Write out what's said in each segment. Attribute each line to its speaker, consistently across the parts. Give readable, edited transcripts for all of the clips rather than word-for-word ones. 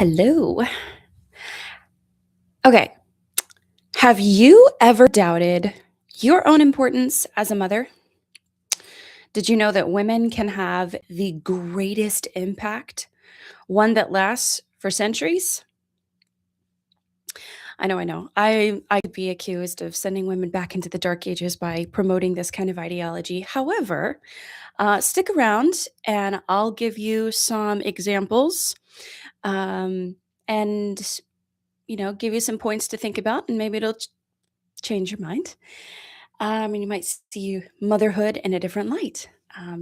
Speaker 1: Hello. Okay. Have you ever doubted your own importance as a mother? Did you know that women can have the greatest impact, one that lasts for centuries? I know. I could be accused of sending women back into the dark ages by promoting this kind of ideology. However, stick around and I'll give you some examples um, and give you some points to think about, and maybe it'll change your mind. And you might see motherhood in a different light.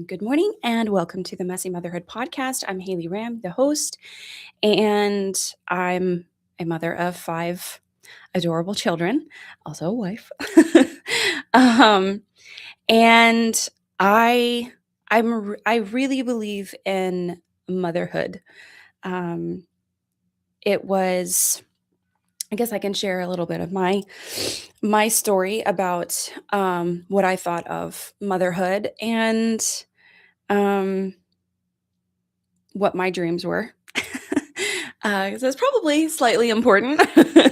Speaker 1: Good morning and welcome to the Messy Motherhood Podcast. I'm Haley Ram, the host, and I'm a mother of five adorable children, also a wife. um, and I, I really believe in motherhood. Um, it was I guess I can share a little bit of my story about what I thought of motherhood and um, what my dreams were. 'Cause that's probably slightly important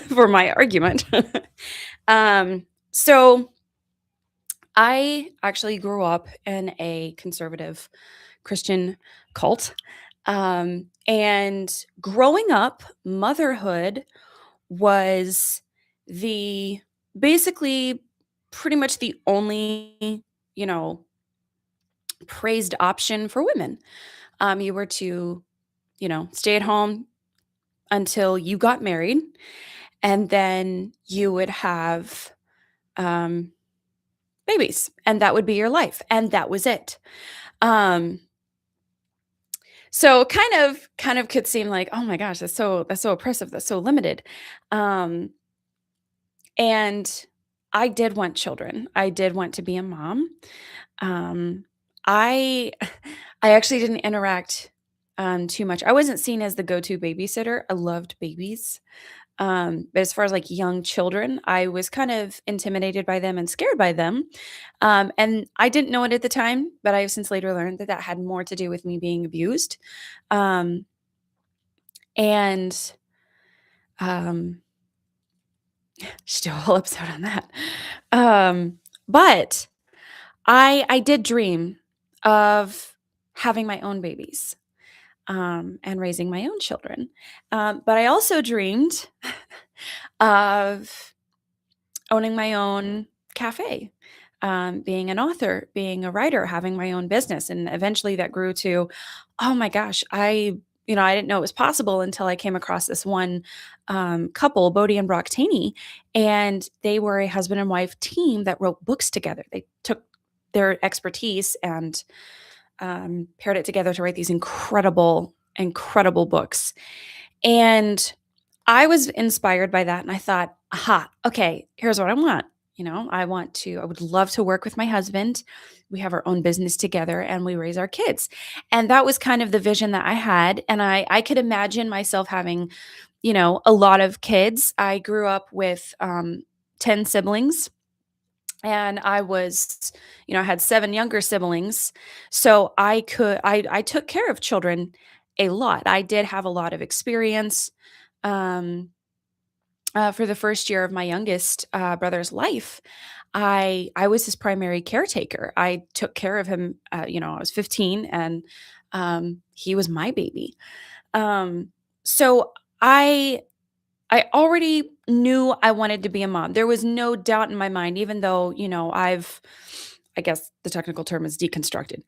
Speaker 1: for my argument. So I actually grew up in a conservative Christian cult. And growing up, motherhood was the basically pretty much the only, you know, praised option for women. You were to, stay at home until you got married, and then you would have um, babies, and that would be your life, and that was it. Um, so kind of could seem like, oh my gosh, that's so oppressive, that's so limited. Um, And I did want children. I did want to be a mom. Um, I I actually didn't interact too much. I wasn't seen as the go-to babysitter. I loved babies. But as far as like young children, I was kind of intimidated by them and scared by them. And I didn't know it at the time, but I have since later learned that that had more to do with me being abused. Um, and um, Still a whole episode on that. Um, but I did dream of having my own babies, and raising my own children. But I also dreamed of owning my own cafe, being an author, being a writer, having my own business. And eventually that grew to, oh my gosh, I didn't know it was possible until I came across this one couple, Bodie and Brock Taney, and they were a husband and wife team that wrote books together. They took their expertise and paired it together to write these incredible, incredible books. And I was inspired by that. And I thought, aha, okay, here's what I want. I would love to work with my husband. We have our own business together and we raise our kids. And that was kind of the vision that I had. And I could imagine myself having, a lot of kids. I grew up with 10 siblings, and I had 7 younger siblings. So I took care of children a lot. I did have a lot of experience. Um, for the first year of my youngest brother's life, I was his primary caretaker. I took care of him. I was 15, and he was my baby. So I I already knew I wanted to be a mom. There was no doubt in my mind, even though, I guess the technical term is deconstructed,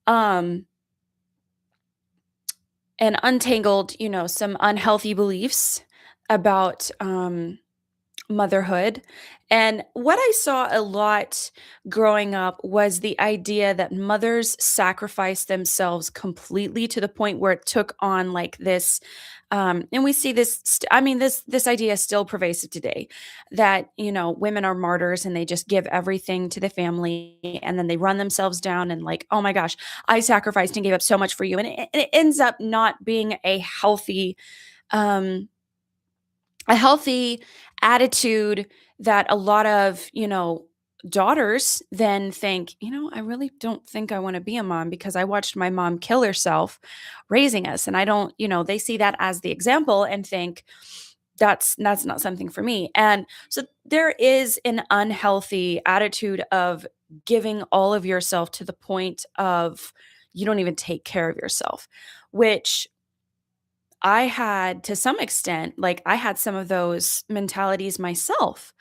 Speaker 1: um, and untangled, some unhealthy beliefs about motherhood. And what I saw a lot growing up was the idea that mothers sacrificed themselves completely to the point where it took on like this. And we see this, this idea is still pervasive today, that, women are martyrs and they just give everything to the family and then they run themselves down and like, oh my gosh, I sacrificed and gave up so much for you. And it ends up not being um, a healthy attitude that a lot of, daughters then think, I really don't think I want to be a mom because I watched my mom kill herself raising us. And I don't, they see that as the example and think that's not something for me. And so there is an unhealthy attitude of giving all of yourself to the point of you don't even take care of yourself, which I had to some extent, like I had some of those mentalities myself.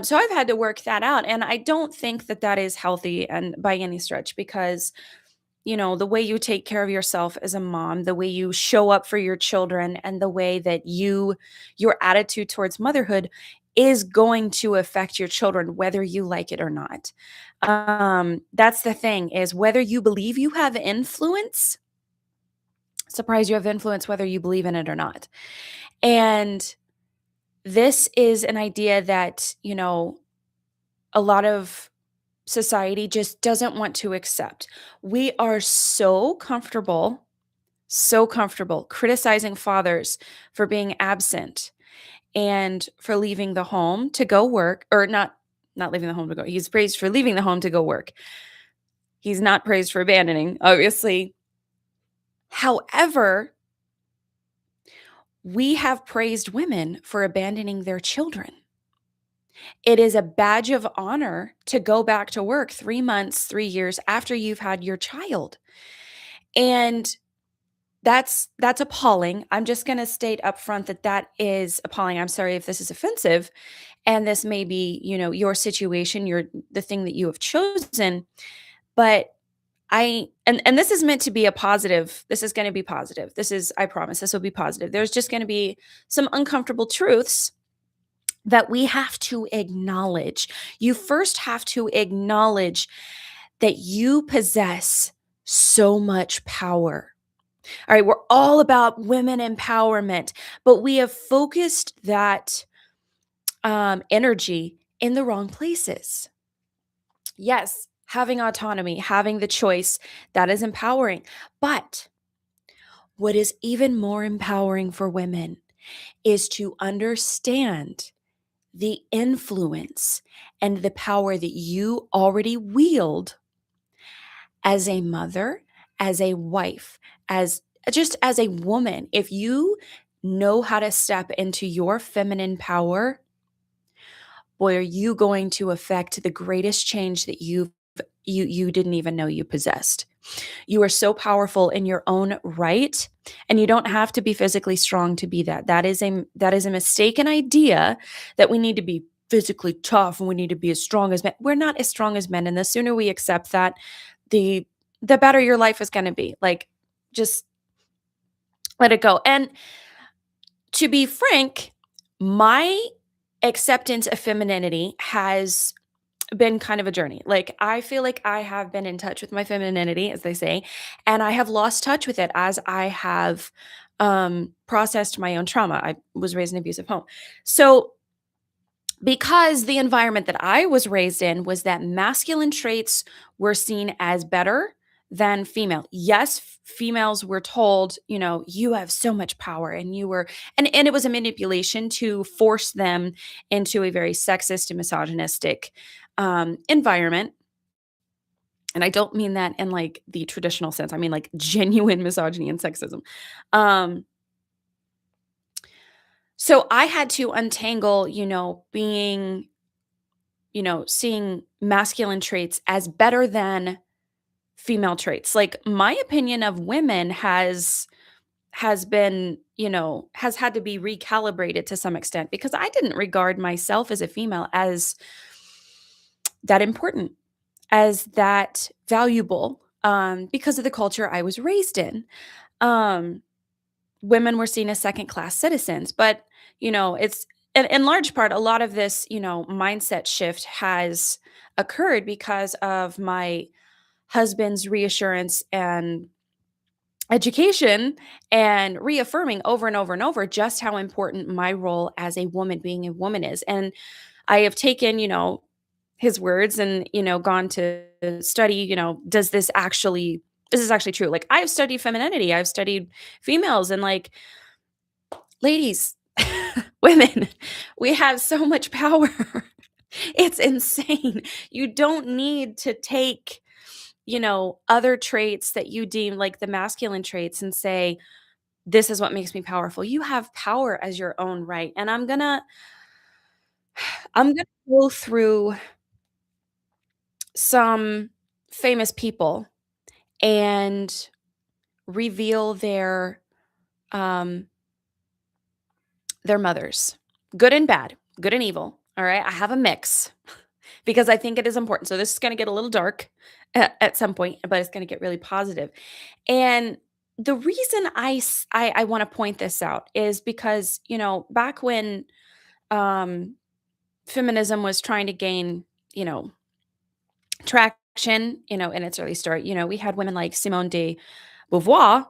Speaker 1: So I've had to work that out. And I don't think that that is healthy and by any stretch because, the way you take care of yourself as a mom, the way you show up for your children, and the way that your attitude towards motherhood is going to affect your children, whether you like it or not. That's the thing is whether you believe you have influence, surprise, you have influence whether you believe in it or not. And this is an idea that, a lot of society just doesn't want to accept. We are so comfortable criticizing fathers for being absent and for leaving the home to go work, or not leaving the home to go. He's praised for leaving the home to go work. He's not praised for abandoning, obviously. However, we have praised women for abandoning their children. It is a badge of honor to go back to work 3 months, 3 years after you've had your child. And that's appalling. I'm just gonna state upfront that that is appalling. I'm sorry if this is offensive, and this may be, your situation, the thing that you have chosen, but and this is meant to be a positive. This is gonna be positive. I promise this will be positive. There's just gonna be some uncomfortable truths that we have to acknowledge. You first have to acknowledge that you possess so much power. All right, we're all about women empowerment, but we have focused that energy in the wrong places. Yes, having autonomy, having the choice, that is empowering. But what is even more empowering for women is to understand the influence and the power that you already wield as a mother, as a wife, as just as a woman. If you know how to step into your feminine power, boy, are you going to affect the greatest change that you didn't even know you possessed. You are so powerful in your own right, and you don't have to be physically strong to be that. That is a mistaken idea that we need to be physically tough and we need to be as strong as men. We're not as strong as men, and the sooner we accept that, the the better your life is going to be. Like, just let it go. And to be frank, my acceptance of femininity has been kind of a journey. Like, I feel like I have been in touch with my femininity, as they say, and I have lost touch with it as I have processed my own trauma. I was raised in an abusive home. So, because the environment that I was raised in was that masculine traits were seen as better than female. Yes, females were told, you have so much power, and and it was a manipulation to force them into a very sexist and misogynistic environment. And I don't mean that in like the traditional sense. I mean like genuine misogyny and sexism. Um, so I had to untangle, seeing masculine traits as better than female traits. Like, my opinion of women has been, has had to be recalibrated to some extent because I didn't regard myself as a female as that important, as that valuable, because of the culture I was raised in. Um, Women were seen as second class citizens, but it's in large part a lot of this, mindset shift has occurred because of my husband's reassurance and education and reaffirming over and over and over just how important my role as a woman, being a woman, is. And I have taken, his words and, gone to study, is this actually true? Like, I've studied femininity, I've studied females, and like, ladies, women, we have so much power. It's insane. You don't need to take, other traits that you deem like the masculine traits and say, this is what makes me powerful. You have power as your own right. And I'm gonna go through some famous people and reveal um their mothers. Good and bad, good and evil. All right. I have a mix because I think it is important. So this is gonna get a little dark at some point, but it's gonna get really positive. And the reason I want to point this out is because, back when um feminism was trying to gain, you know, traction, in its early start, we had women like Simone de Beauvoir.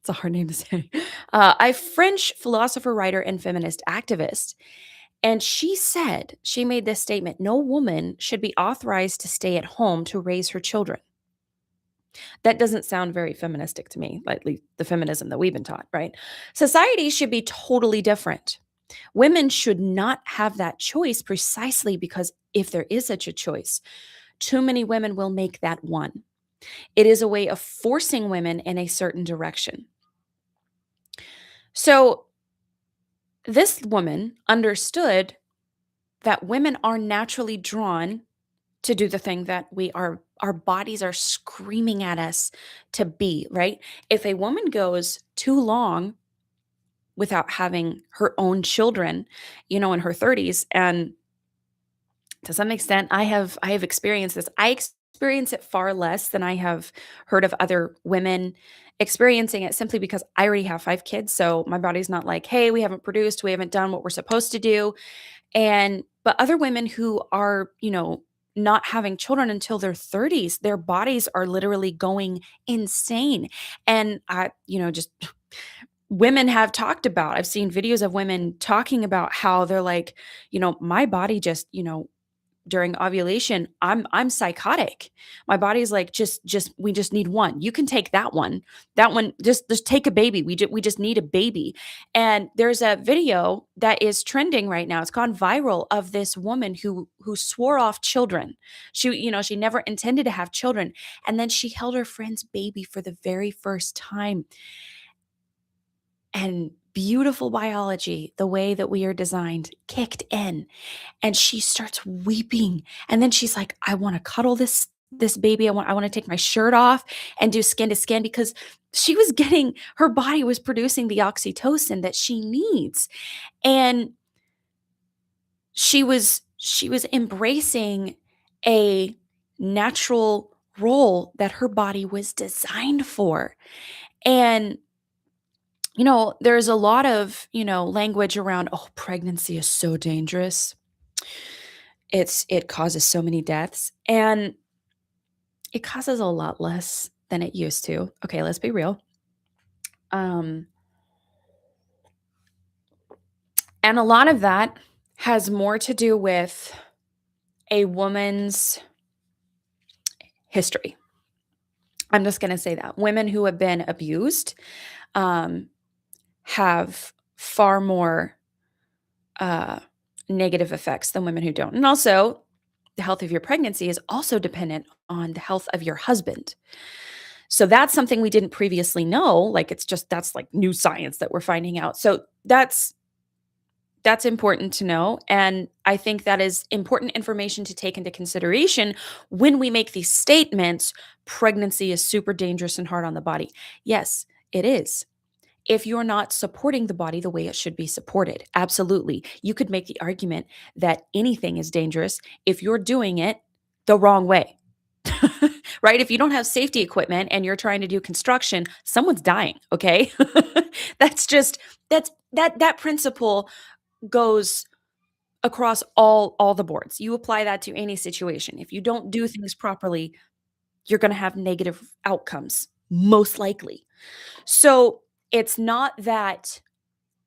Speaker 1: It's a hard name to say. A French philosopher, writer, and feminist activist. And she made this statement: no woman should be authorized to stay at home to raise her children. That doesn't sound very feministic to me, at least the feminism that we've been taught, right? Society should be totally different. Women should not have that choice precisely because if there is such a choice, too many women will make that one. It is a way of forcing women in a certain direction. So, this woman understood that women are naturally drawn to do the thing that our bodies are screaming at us to be, right? If a woman goes too long without having her own children, in her 30s, and to some extent I have experienced this. I experience it far less than I have heard of other women experiencing it, simply because I already have 5 kids, so my body's not like, "Hey, we haven't produced, we haven't done what we're supposed to do." And but other women who are, not having children until their 30s, their bodies are literally going insane. And just women have talked about, I've seen videos of women talking about how they're like, my body just, during ovulation, I'm psychotic. My body's like, just we just need one. You can take that one. That one, just take a baby. We just need a baby. And there's a video that is trending right now. It's gone viral, of this woman who swore off children. She never intended to have children, and then she held her friend's baby for the very first time. And beautiful biology, the way that we are designed, kicked in, and she starts weeping. And then she's like, I want to cuddle this baby. I want to take my shirt off and do skin to skin, because her body was producing the oxytocin that she needs. And she was embracing a natural role that her body was designed for. And there's a lot of, language around, oh, pregnancy is so dangerous. It causes so many deaths, and it causes a lot less than it used to. Okay, let's be real. Um, and a lot of that has more to do with a woman's history. I'm just going to say that women who have been abused um, have far more uh, negative effects than women who don't. And also, the health of your pregnancy is also dependent on the health of your husband. So that's something we didn't previously know. Like, that's like new science that we're finding out. So that's important to know. And I think that is important information to take into consideration when we make these statements. Pregnancy is super dangerous and hard on the body. Yes, it is. If you're not supporting the body the way it should be supported, absolutely. You could make the argument that anything is dangerous if you're doing it the wrong way. Right? If you don't have safety equipment and you're trying to do construction, someone's dying, okay? That principle goes across all the boards. You apply that to any situation. If you don't do things properly, you're going to have negative outcomes, most likely. So, it's not that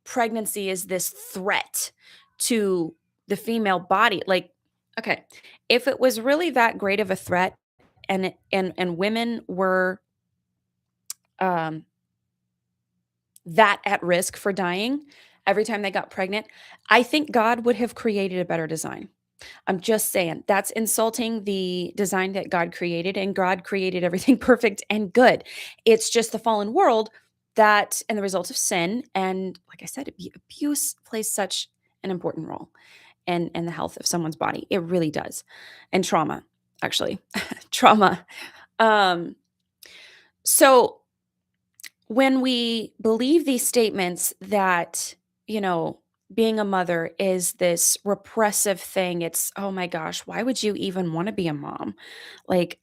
Speaker 1: pregnancy is this threat to the female body. Like, okay, if it was really that great of a threat, and women were um that at risk for dying every time they got pregnant, I think God would have created a better design. I'm just saying that's insulting the design that God created, and God created everything perfect and good. It's just the fallen world that, and the result of sin, and like I said, abuse plays such an important role in the health of someone's body. It really does, and trauma, actually, trauma. Um, so when we believe these statements that, you know, being a mother is this repressive thing, it's, oh my gosh, why would you even want to be a mom? Like,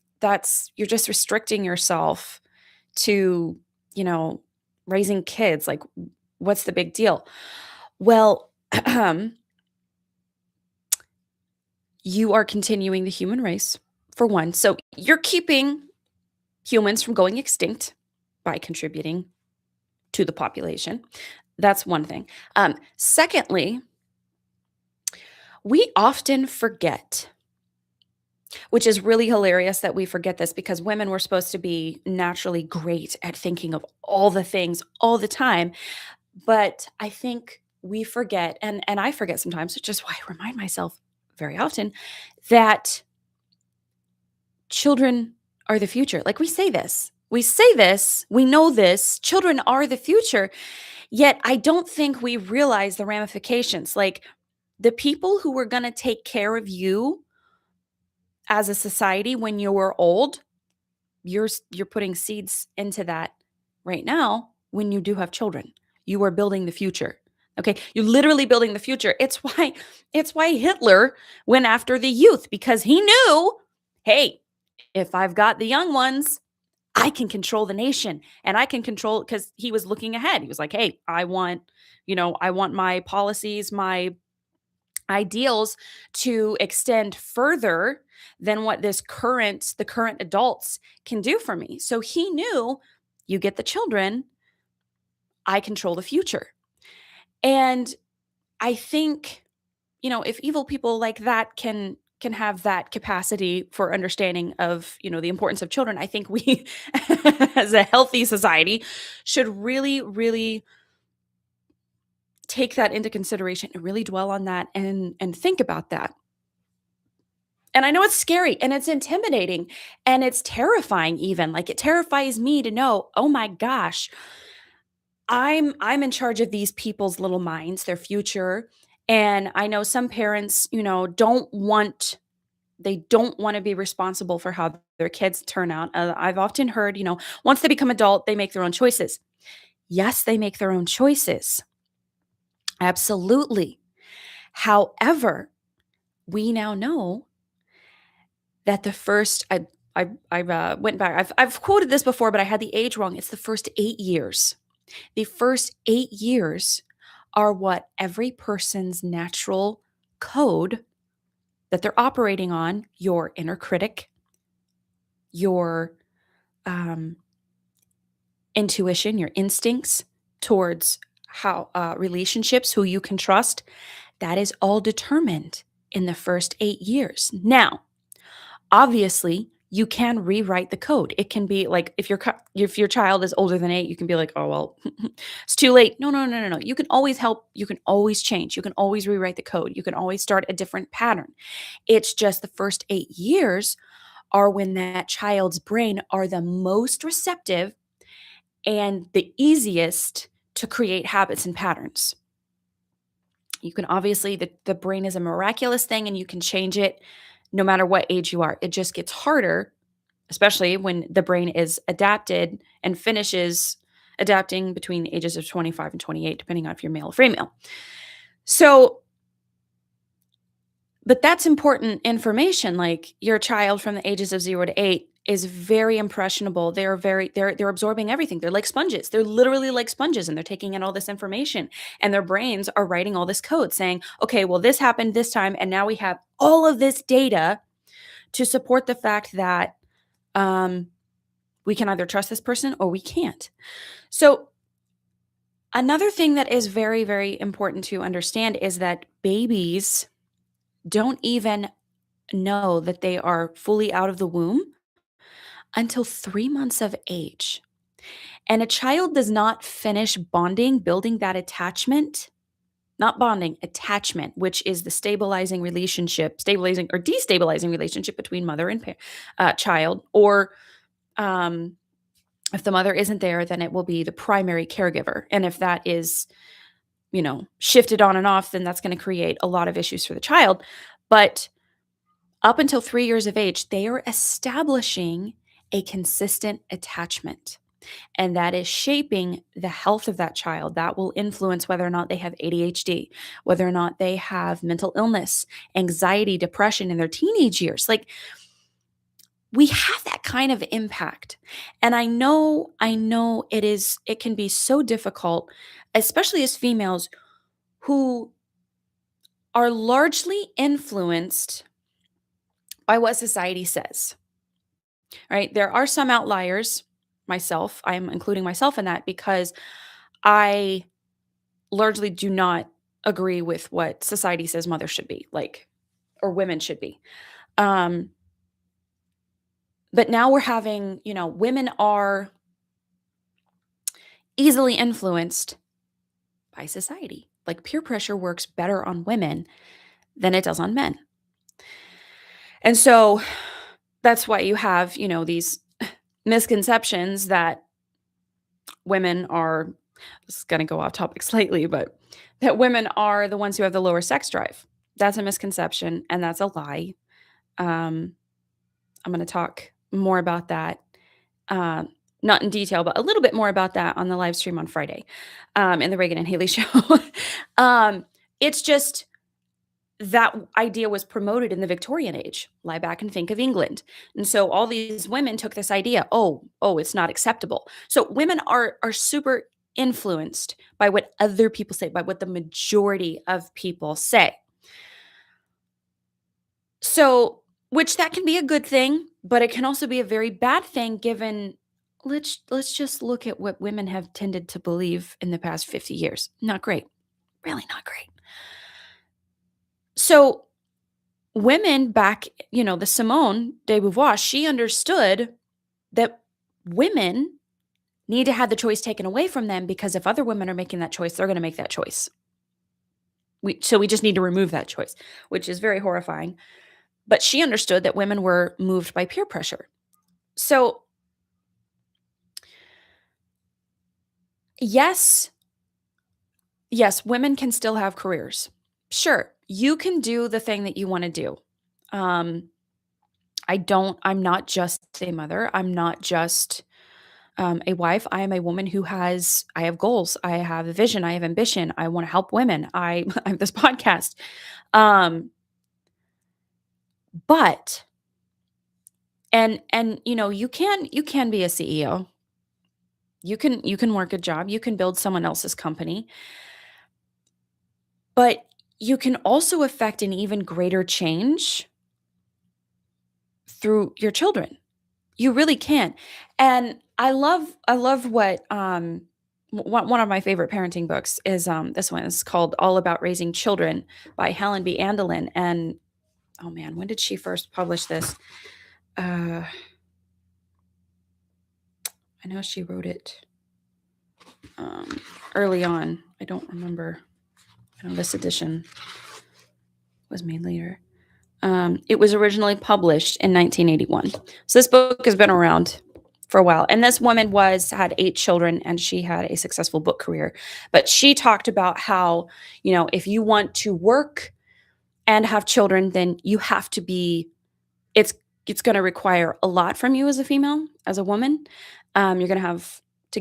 Speaker 1: you're just restricting yourself to, you know, raising kids. Like, what's the big deal? Well, you are continuing the human race, for one. So you're keeping humans from going extinct by contributing to the population. That's one thing. Secondly, we often forget, which is really hilarious that we forget this because women were supposed to be naturally great at thinking of all the things all the time. But I think we forget, and I forget sometimes, which is why I remind myself very often that children are the future. Like we say this, we know this, children are the future. Yet I don't think we realize the ramifications. Like the people who were going to take care of you as a society when you were old, you're putting seeds into that right now when you do have children. You are building the future. Okay? You're literally building the future. It's why Hitler went after the youth because he knew, hey, if I've got the young ones, I can control the nation and I can control because he was looking ahead. He was like, hey, I want my policies, my ideals to extend further than what the current adults can do for me. So he knew you get the children, I control the future. And I think, if evil people like that can have that capacity for understanding of, the importance of children, I think we as a healthy society should really, really take that into consideration and really dwell on that and think about that. And I know it's scary and it's intimidating and it's terrifying even. Like it terrifies me to know, oh my gosh, I'm in charge of these people's little minds, their future. And I know some parents, they don't want to be responsible for how their kids turn out. I've often heard, once they become adult, they make their own choices. Yes, they make their own choices. Absolutely. However, we now know that the first I went back. I've quoted this before, but I had the age wrong. It's the first 8 years. The first 8 years are what every person's natural code that they're operating on, your inner critic, your um, intuition, your instincts towards how relationships, who you can trust, that is all determined in the first 8 years. Now, obviously, you can rewrite the code. It can be like if your child is older than 8, you can be like, "Oh, well, it's too late." No, no, no, no, no. You can always help. You can always change. You can always rewrite the code. You can always start a different pattern. It's just the first 8 years are when that child's brain are the most receptive and the easiest to create habits and patterns. You can obviously the brain is a miraculous thing and you can change it no matter what age you are. It just gets harder, especially when the brain is adapted and finishes adapting between the ages of 25 and 28, depending on if you're male or female. So, but that's important information. Like your child from the ages of 0 to 8 is very impressionable. They're absorbing everything. They're like sponges. They're literally like sponges and they're taking in all this information and their brains are writing all this code saying, okay, well, this happened this time. And now we have all of this data to support the fact that we can either trust this person or we can't. So another thing that is very, very important to understand is that babies don't even know that they are fully out of the womb until 3 months of age. And a child does not finish bonding, building that attachment. not bonding, attachment, which is the stabilizing or destabilizing relationship between mother and child. Or um, if the mother isn't there, then it will be the primary caregiver. And if that is, shifted on and off, then that's going to create a lot of issues for the child. But up until 3 years of age, they are establishing a consistent attachment. And that is shaping the health of that child. That will influence whether or not they have ADHD, whether or not they have mental illness, anxiety, depression in their teenage years. Like, we have that kind of impact. And I know it can be so difficult, especially as females who are largely influenced by what society says, right? There are some outliers, I'm including myself in that, because I largely do not agree with what society says mothers should be, like, or women should be. Um, but now we're having, women are easily influenced by society. Like, peer pressure works better on women than it does on men. And so that's why you have, these misconceptions that women are, this is going to go off topic slightly, but that women are the ones who have the lower sex drive. That's a misconception, and that's a lie. Um, I'm going to talk more about that, uh, not in detail, but a little bit more about that on the live stream on Friday, in the Reagan and Haley show. It's just that idea was promoted in the Victorian age. Lie back and think of England. And so all these women took this idea, it's not acceptable. So women are super influenced by what other people say, by what the majority of people say. So, which that can be a good thing, but it can also be a very bad thing given, let's just look at what women have tended to believe in the past 50 years. Not great. Really not great. So, women back, the Simone de Beauvoir, she understood that women need to have the choice taken away from them, because if other women are making that choice, they're going to make that choice. So we just need to remove that choice, which is very horrifying. But she understood that women were moved by peer pressure. So yes, women can still have careers. Sure, you can do the thing that you want to do. Um, I'm not just a mother. I'm not just a wife. I am a woman I have goals. I have a vision. I have ambition. I want to help women. I have this podcast. Um, but, and, you can be a CEO. You can work a job. You can build someone else's company, but you can also affect an even greater change through your children. You really can. And I love what one of my favorite parenting books is this one is called All About Raising Children by Helen B. Andelin. And oh man, when did she first publish this? I know she wrote it early on. I don't remember. I know this edition was made later. It was originally published in 1981. So this book has been around for a while. And this woman had 8 children, and she had a successful book career. But she talked about how, if you want to work and have children, then you have to it's going to require a lot from you as a female, as a woman. You're going to have to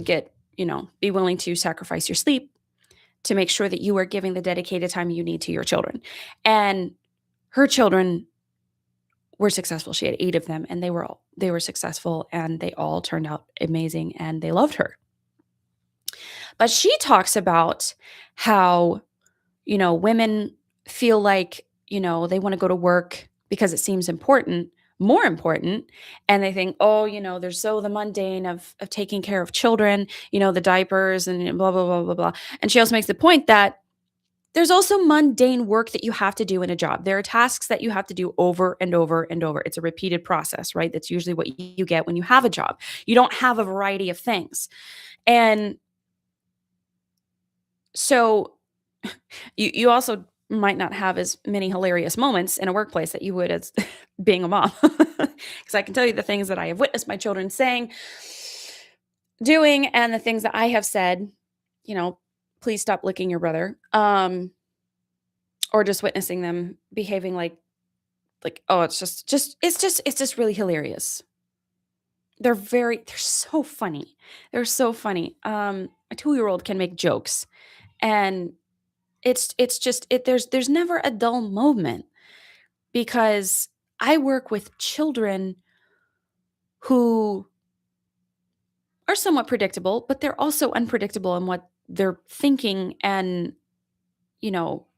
Speaker 1: be willing to sacrifice your sleep to make sure that you are giving the dedicated time you need to your children. And her children were successful. She had 8 of them, and they were successful, and they all turned out amazing, and they loved her. But she talks about how, women feel like, they want to go to work because it seems more important. And they think, there's the mundane of taking care of children, the diapers and blah, blah, blah, blah, blah. And she also makes the point that there's also mundane work that you have to do in a job. There are tasks that you have to do over and over and over. It's a repeated process, right? That's usually what you get when you have a job. You don't have a variety of things. And so you also might not have as many hilarious moments in a workplace that you would as being a mom. Because I can tell you the things that I have witnessed my children saying, doing, and the things that I have said, you know, please stop licking your brother. Or just witnessing them behaving like, oh, it's just really hilarious. They're so funny. They're so funny. A 2-year-old can make jokes, and it's just there's never a dull moment because I work with children who are somewhat predictable, but they're also unpredictable in what their thinking and,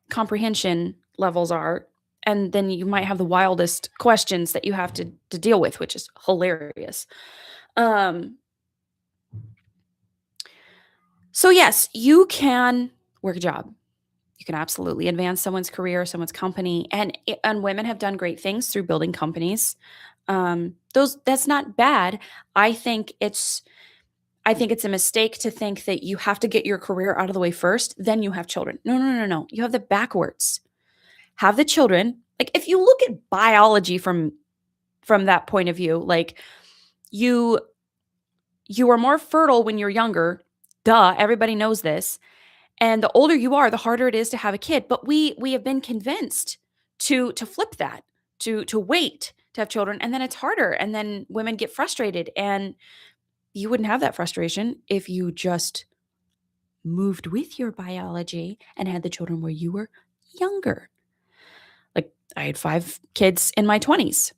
Speaker 1: comprehension levels are. And then you might have the wildest questions that you have to deal with, which is hilarious. Um, so yes, you can work a job. You can absolutely advance someone's career, someone's company, and women have done great things through building companies. Those That's not bad. I think it's I think it's a mistake to think that you have to get your career out of the way first, then you have children. No, no, no, no. You have the backwards. Have the children. Like if you look at biology from that point of view, like you you are more fertile when you're younger. Duh, everybody knows this. And the older you are, the harder it is to have a kid. But we have been convinced to flip that, to wait to have children, and then it's harder. And then women get frustrated. And you wouldn't have that frustration if you just moved with your biology and had the children where you were younger. Like I had 5 kids in my 20s.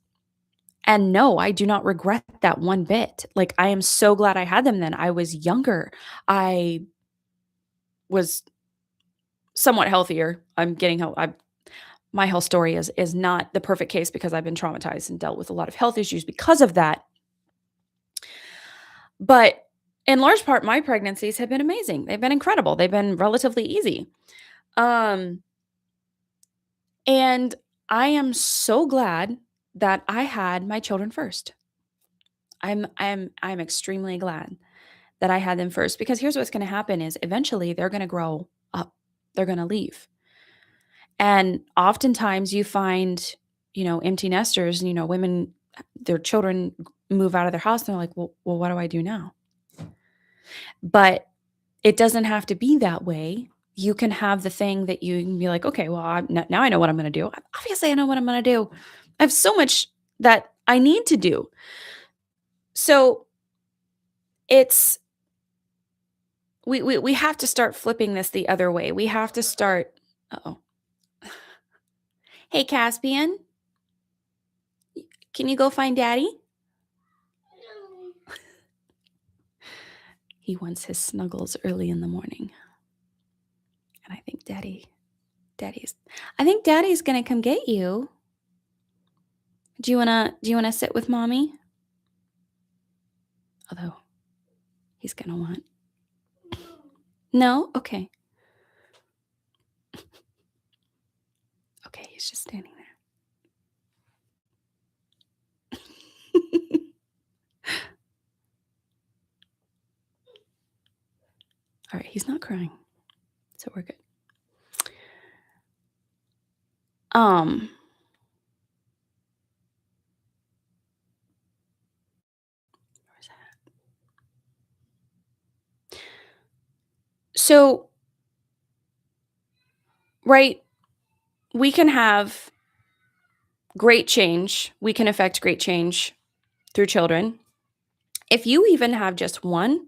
Speaker 1: And no, I do not regret that one bit. Like I am so glad I had them then. I was younger. I was somewhat healthier. I'm getting help. My health story is not the perfect case because I've been traumatized and dealt with a lot of health issues because of that. But in large part, my pregnancies have been amazing. They've been incredible. They've been relatively easy. Um, and I am so glad that I had my children first. I'm extremely glad that I had them first because here's what's going to happen is eventually they're going to grow up. They're going to leave. And oftentimes you find, empty nesters, women, their children move out of their house and they're like, well, what do I do now? But it doesn't have to be that way. You can have the thing that you can be like, okay, well, now I know what I'm going to do. Obviously, I know what I'm going to do. I have so much that I need to do. So it's, we have to start flipping this the other way. We have to start, uh-oh. Hey, Caspian, can you go find Daddy? He wants his snuggles early in the morning. And I think Daddy's going to come get you. Do you want to sit with Mommy? Although he's going to want. No? Okay. Okay, he's just standing there. All right, he's not crying. So we're good. Where's that? So, right, we can have great change. We can affect great change through children. If you even have just one,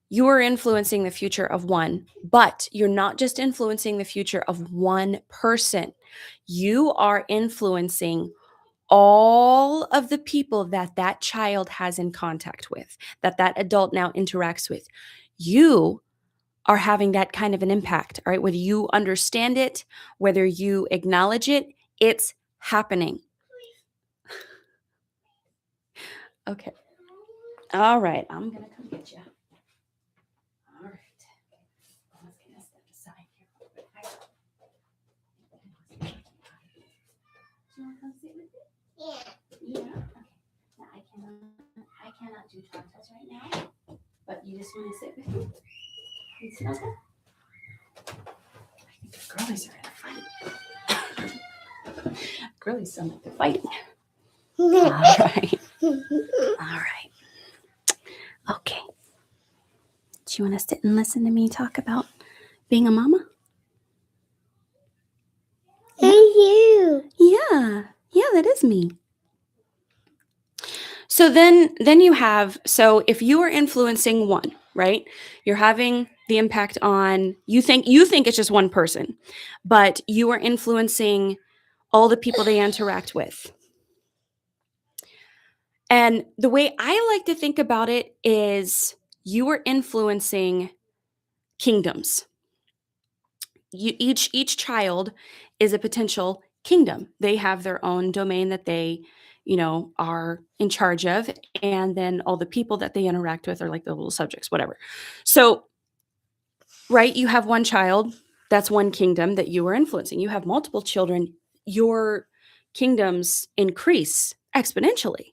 Speaker 1: you are influencing the future of one, but you're not just influencing the future of one person. You are influencing all of the people that child has in contact with, that adult now interacts with. You are having that kind of an impact, all right? Whether you understand it, whether you acknowledge it, it's happening. Okay. All right. I'm going to come get you. All right. I was going to step aside here. Do you want to come sit with me? Yeah. Okay. Now I cannot do touch right now, but you just want to sit with me and snuggle? Girlies are in a fight. Girlies sound like they're fighting. All right. All right. Okay. Do you want to sit and listen to me talk about being a mama?
Speaker 2: You.
Speaker 1: Yeah. Yeah, that is me. So then you have, so if you are influencing one, right? You're having the impact on, you think it's just one person, but you are influencing all the people they interact with. And the way I like to think about it is you are influencing kingdoms. Each child is a potential kingdom. They have their own domain that they, are in charge of, and then all the people that they interact with are like the little subjects, whatever. So, right, you have one child, that's one kingdom that you are influencing. You have multiple children, your kingdoms increase exponentially.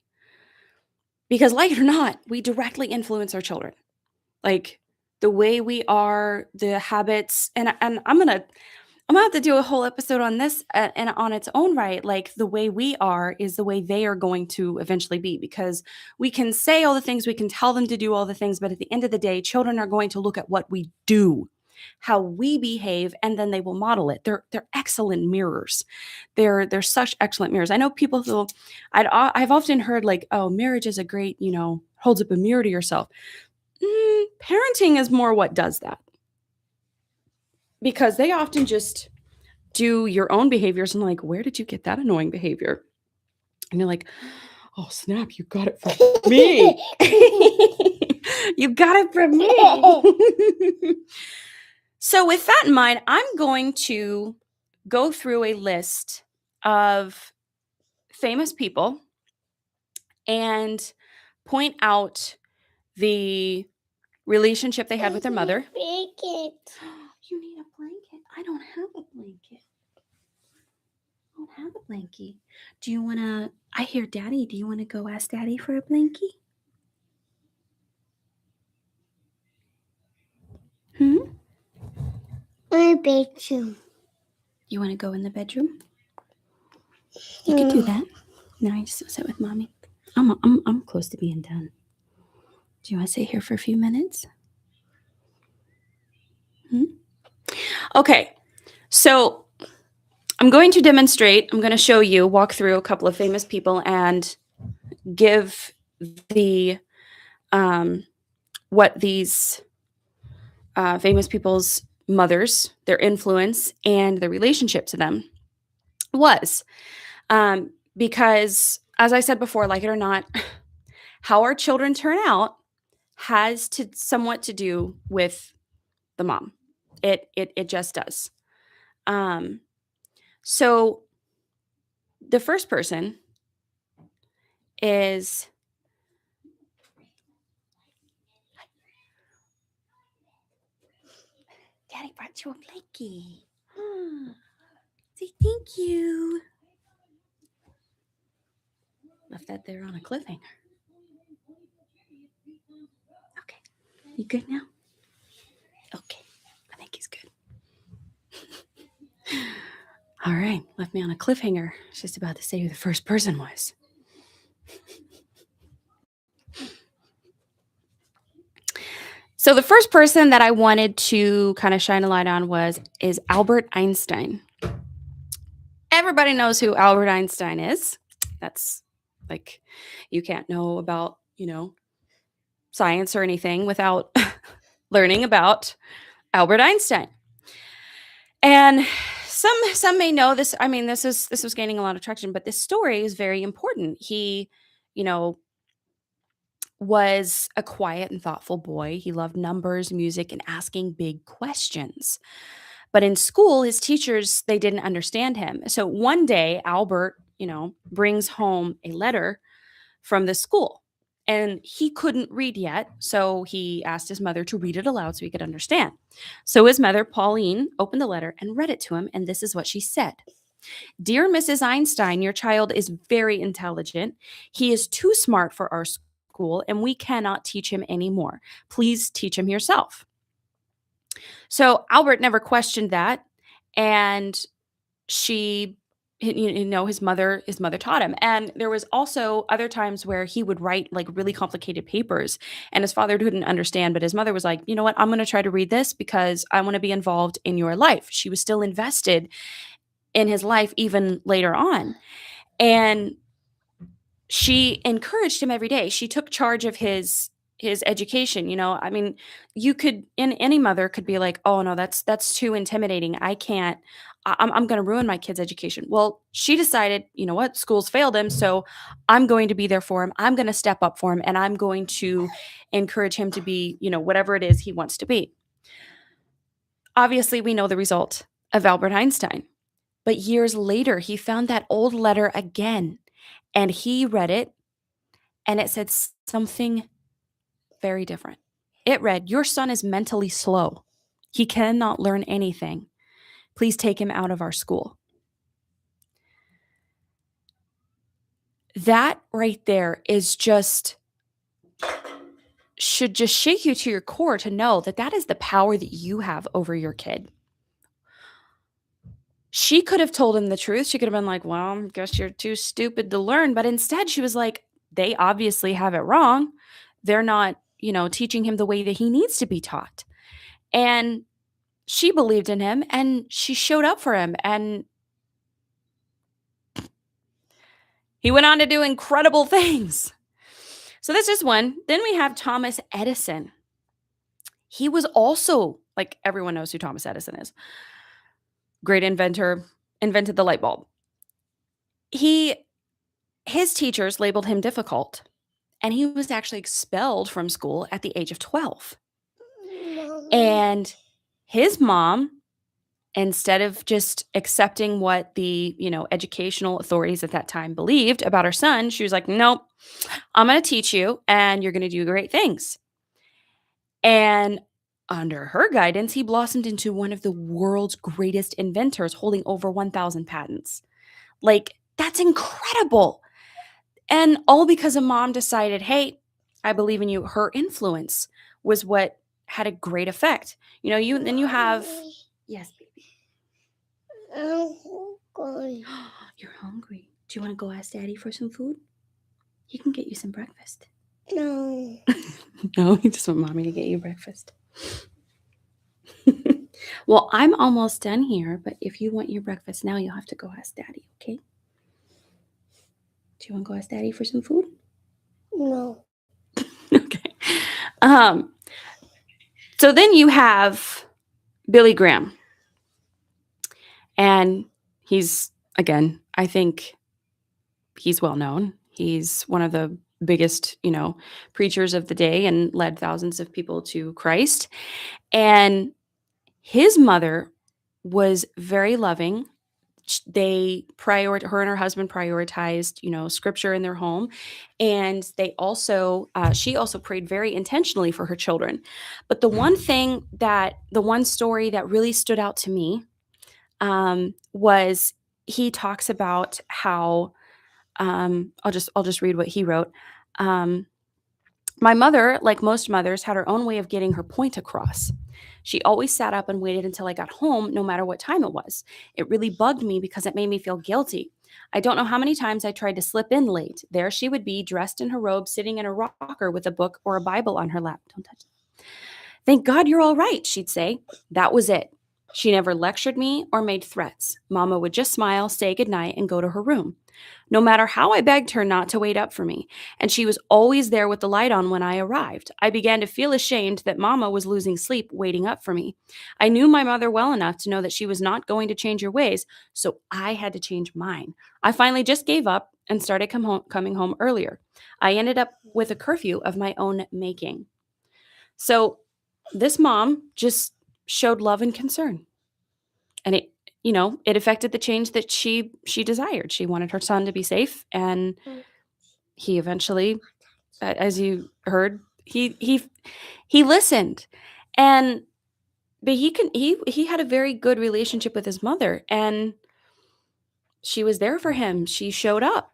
Speaker 1: Because like it or not, we directly influence our children. Like the way we are, the habits, and I'm gonna have to do a whole episode on this and on its own right. Like the way we are is the way they are going to eventually be, because we can say all the things, we can tell them to do all the things, but at the end of the day, children are going to look at what we do, how we behave, and then they will model it. They're excellent mirrors. They're such excellent mirrors. I know people feel, I've often heard like, oh, marriage is a great, holds up a mirror to yourself. Parenting is more what does that. Because they often just do your own behaviors and like, where did you get that annoying behavior? And you're like, oh, snap, you got it from me. You got it from me. So with that in mind, I'm going to go through a list of famous people and point out the relationship they had with their mother.
Speaker 2: Blanket.
Speaker 1: You need a blanket? I don't have a blanket. I don't have a blankie. Do you want to, I hear Daddy, do you want to go ask Daddy for a blankie?
Speaker 2: My bedroom.
Speaker 1: You want to go in the bedroom? You can do that. No, I just want to sit with Mommy. I'm close to being done. Do you want to sit here for a few minutes? Okay, so I'm going to demonstrate, I'm going to show you, walk through a couple of famous people and give the, what these famous people's mothers, their influence, and the relationship to them was. Because, as I said before, like it or not, how our children turn out has somewhat to do with the mom. It just does. So the first person is Daddy brought you a blankie. Say thank you. Left that there on a cliffhanger. Okay. You good now? Okay. I think he's good. All right. Left me on a cliffhanger. I was just about to say who the first person was. So the first person that I wanted to kind of shine a light on is Albert Einstein. Everybody knows who Albert Einstein is. That's like, you can't know about, science or anything without learning about Albert Einstein. And some may know this. I mean, this was gaining a lot of traction, but this story is very important. He, was a quiet and thoughtful boy. He loved numbers, music, and asking big questions. But in school, his teachers, they didn't understand him. So one day, Albert, brings home a letter from the school. And he couldn't read yet, so he asked his mother to read it aloud so he could understand. So his mother, Pauline, opened the letter and read it to him, and this is what she said. Dear Mrs. Einstein, your child is very intelligent. He is too smart for our school, and we cannot teach him anymore. Please teach him yourself. So Albert never questioned that, and his mother taught him. And there was also other times where he would write like really complicated papers and his father didn't understand, but his mother was like, you know what, I'm going to try to read this because I want to be involved in your life. She was still invested in his life even later on. And she encouraged him every day. She took charge of his education. I mean, you could in any mother could be like, "Oh no, that's too intimidating. I can't. I'm going to ruin my kid's education." Well, she decided, you know what, school's failed him, so I'm going to be there for him. I'm going to step up for him, and I'm going to encourage him to be, whatever it is he wants to be. Obviously, we know the result of Albert Einstein. But years later, he found that old letter again, and he read it, and it said something very different. It read, "Your son is mentally slow. He cannot learn anything. Please take him out of our school." That right there should just shake you to your core to know that that is the power that you have over your kid. She could have told him the truth. She could have been like, "Well, I guess you're too stupid to learn." But instead, she was like, "They obviously have it wrong. They're not, teaching him the way that he needs to be taught." And she believed in him and she showed up for him. And he went on to do incredible things. So that's just one. Then we have Thomas Edison. He was also, like, everyone knows who Thomas Edison is. Great inventor, invented the light bulb. His teachers labeled him difficult, and he was actually expelled from school at the age of 12. And his mom, instead of just accepting what the, educational authorities at that time believed about her son, she was like, "Nope, I'm going to teach you and you're going to do great things." And under her guidance, he blossomed into one of the world's greatest inventors, holding over 1,000 patents. Like, that's incredible. And all because a mom decided, "Hey, I believe in you." Her influence was what had a great effect. You have, yes, baby.
Speaker 2: I'm hungry.
Speaker 1: You're hungry. Do you want to go ask Daddy for some food? He can get you some breakfast.
Speaker 2: No.
Speaker 1: No, you just want Mommy to get you breakfast. Well, I'm almost done here, but if you want your breakfast now, you'll have to go ask Daddy, okay? Do you want to go ask Daddy for some food?
Speaker 2: No.
Speaker 1: Okay. So then you have Billy Graham. And he's, again, I think he's well known. He's one of the biggest, preachers of the day and led thousands of people to Christ. And his mother was very loving. Her and her husband prioritized, scripture in their home. And she also prayed very intentionally for her children. But the one story that really stood out to me was he talks about how, I'll just read what he wrote. "My mother, like most mothers, had her own way of getting her point across. She always sat up and waited until I got home, no matter what time it was. It really bugged me because it made me feel guilty. I don't know how many times I tried to slip in late. There she would be, dressed in her robe, sitting in a rocker with a book or a Bible on her lap." Don't touch that. "Thank God you're all right," she'd say. That was it. She never lectured me or made threats. Mama would just smile, say goodnight, and go to her room. No matter how I begged her not to wait up for me, and she was always there with the light on when I arrived. I began to feel ashamed that Mama was losing sleep waiting up for me. I knew my mother well enough to know that she was not going to change her ways, so I had to change mine. I finally just gave up and started coming home earlier. I ended up with a curfew of my own making." So this mom just showed love and concern. And it affected the change that she desired. She wanted her son to be safe, and he eventually, as you heard, he listened. And but he had a very good relationship with his mother, and she was there for him. She showed up.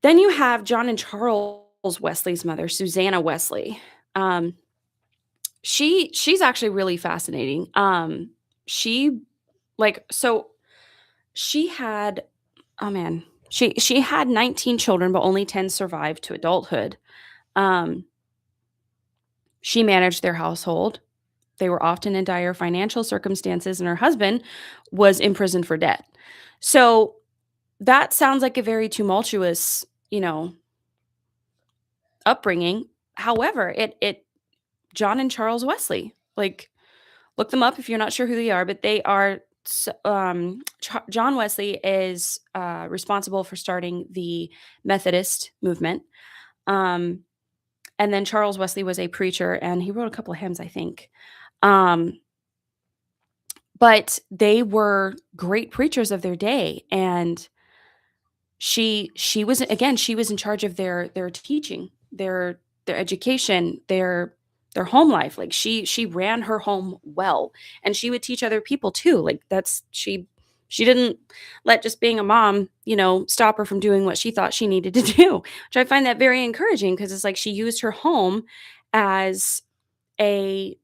Speaker 1: Then you have John and Charles Wesley's mother, Susanna Wesley. She's actually really fascinating. she so she had, oh man, she had 19 children, but only 10 survived to adulthood. Um, she managed their household. They were often in dire financial circumstances, and her husband was imprisoned for debt. So that sounds like a very tumultuous, upbringing. However, it John and Charles Wesley, look them up if you're not sure who they are, but they are. John Wesley is responsible for starting the Methodist movement. Um, and then Charles Wesley was a preacher, and he wrote a couple of hymns, I think. Um, but they were great preachers of their day, and she was in charge of their teaching, their education, their home life. Like she ran her home well, and she would teach other people too. Like that's she didn't let just being a mom, stop her from doing what she thought she needed to do, which I find that very encouraging because it's like she used her home as a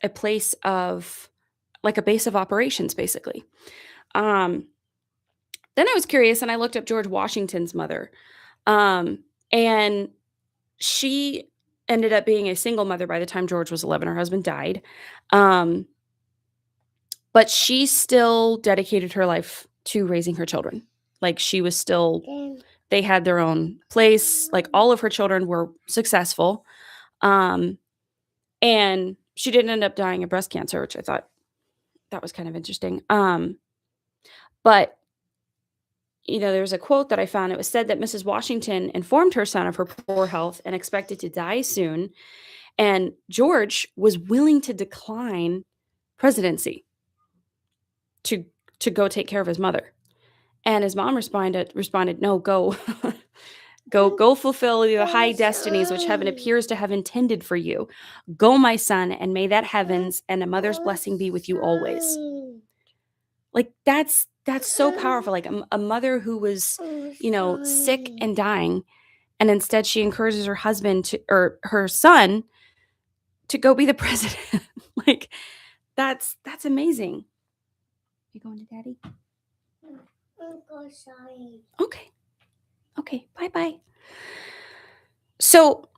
Speaker 1: a place of like a base of operations basically. Um then I was curious and I looked up George Washington's mother. Um, and she ended up being a single mother by the time George was 11. Her husband died. Um, but she still dedicated her life to raising her children. Like she was still, they had their own place. Like all of her children were successful. Um, and she didn't end up dying of breast cancer, which I thought that was kind of interesting. But there's a quote that I found. It was said that Mrs. Washington informed her son of her poor health and expected to die soon. And George was willing to decline presidency to to go take care of his mother. And his mom responded, "No, go." Go fulfill the high destinies which heaven appears to have intended for you. Go, my son, and may that heavens and a mother's blessing be with you always. Like that's so powerful. Like a mother who was, sick and dying, and instead she encourages her husband or her son to go be the president. Like that's amazing. You going to daddy? Okay. Okay. Bye-bye. So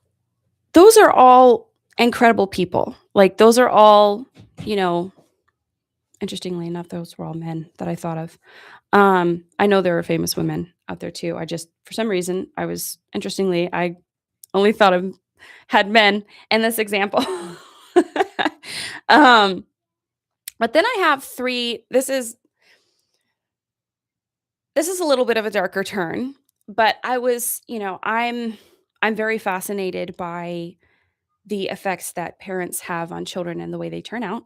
Speaker 1: those are all incredible people. Like those are all, interestingly enough, those were all men that I thought of. I know there are famous women out there too. I just, for some reason, I only thought of had men in this example. But then I have three. This is a little bit of a darker turn, but I'm very fascinated by the effects that parents have on children and the way they turn out.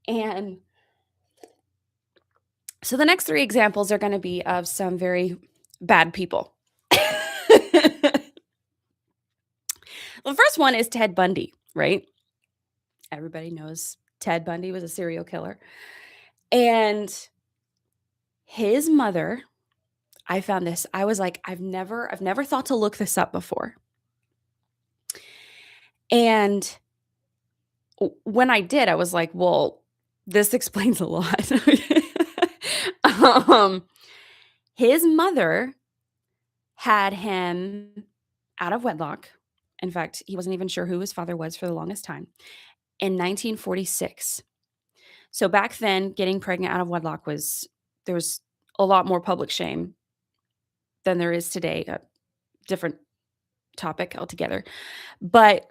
Speaker 1: And so the next three examples are going to be of some very bad people. The first one is Ted Bundy, right? Everybody knows Ted Bundy was a serial killer. And his mother, I found this. I was like, I've never thought to look this up before. And when I did, I was like, well, this explains a lot. His mother had him out of wedlock. In fact, he wasn't even sure who his father was for the longest time. In 1946. So back then, getting pregnant out of wedlock there was a lot more public shame than there is today. A different topic altogether. But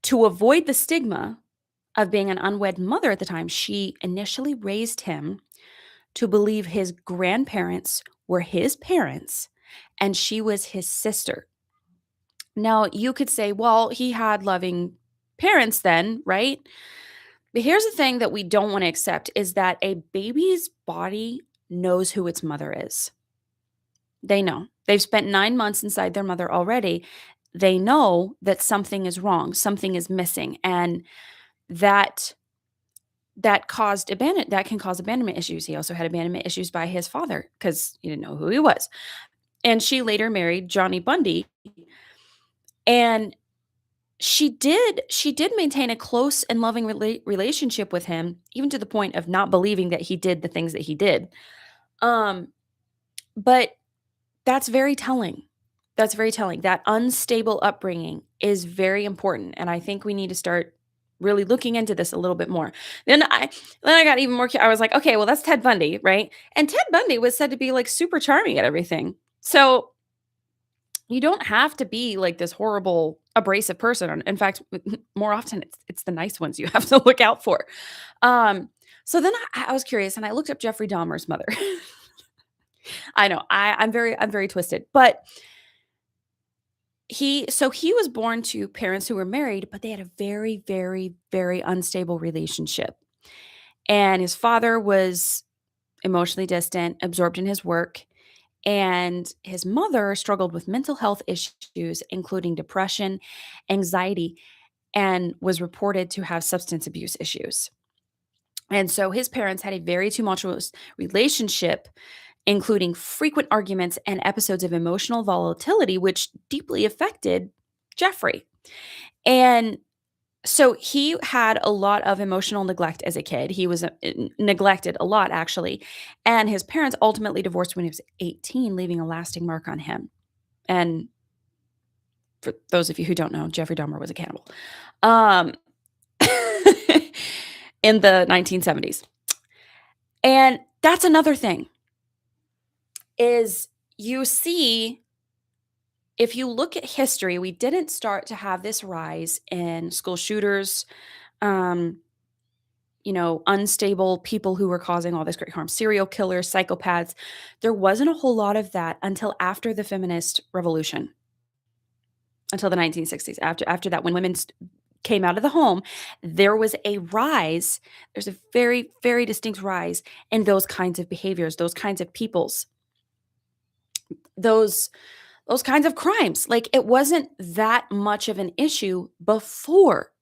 Speaker 1: to avoid the stigma of being an unwed mother at the time, she initially raised him to believe his grandparents were his parents and she was his sister. Now, you could say, well, he had loving parents then, right? But here's the thing that we don't want to accept is that a baby's body knows who its mother is. They know. They've spent 9 months inside their mother already. They know that something is wrong, something is missing, and that can cause abandonment issues. He also had abandonment issues by his father because he didn't know who he was. And she later married Johnny Bundy. And she did maintain a close and loving relationship with him, even to the point of not believing that he did the things that he did. Um, but that's very telling. That's very telling. That unstable upbringing is very important, and I think we need to start really looking into this a little bit more. Then I got even more I was like, "Okay, well, that's Ted Bundy, right?" And Ted Bundy was said to be, like, super charming at everything. So, you don't have to be, like, this horrible, abrasive person. In fact, more often, it's the nice ones you have to look out for. Um, so then I was curious, and I looked up Jeffrey Dahmer's mother. I know, I'm very twisted, but he was born to parents who were married, but they had a very, very, very unstable relationship. And his father was emotionally distant, absorbed in his work, and his mother struggled with mental health issues, including depression, anxiety, and was reported to have substance abuse issues. And so his parents had a very tumultuous relationship, including frequent arguments and episodes of emotional volatility, which deeply affected Jeffrey. And so he had a lot of emotional neglect as a kid. He was neglected a lot, actually. And his parents ultimately divorced when he was 18, leaving a lasting mark on him. And for those of you who don't know, Jeffrey Dahmer was a cannibal um, in the 1970s. And that's another thing is you see, if you look at history, we didn't start to have this rise in school shooters, um, unstable people who were causing all this great harm, serial killers, psychopaths. There wasn't a whole lot of that until after the feminist revolution, until the 1960s. After that, when women came out of the home, there was a rise. There's a very, very distinct rise in those kinds of behaviors, those kinds of peoples, those those kinds of crimes. Like, it wasn't that much of an issue before.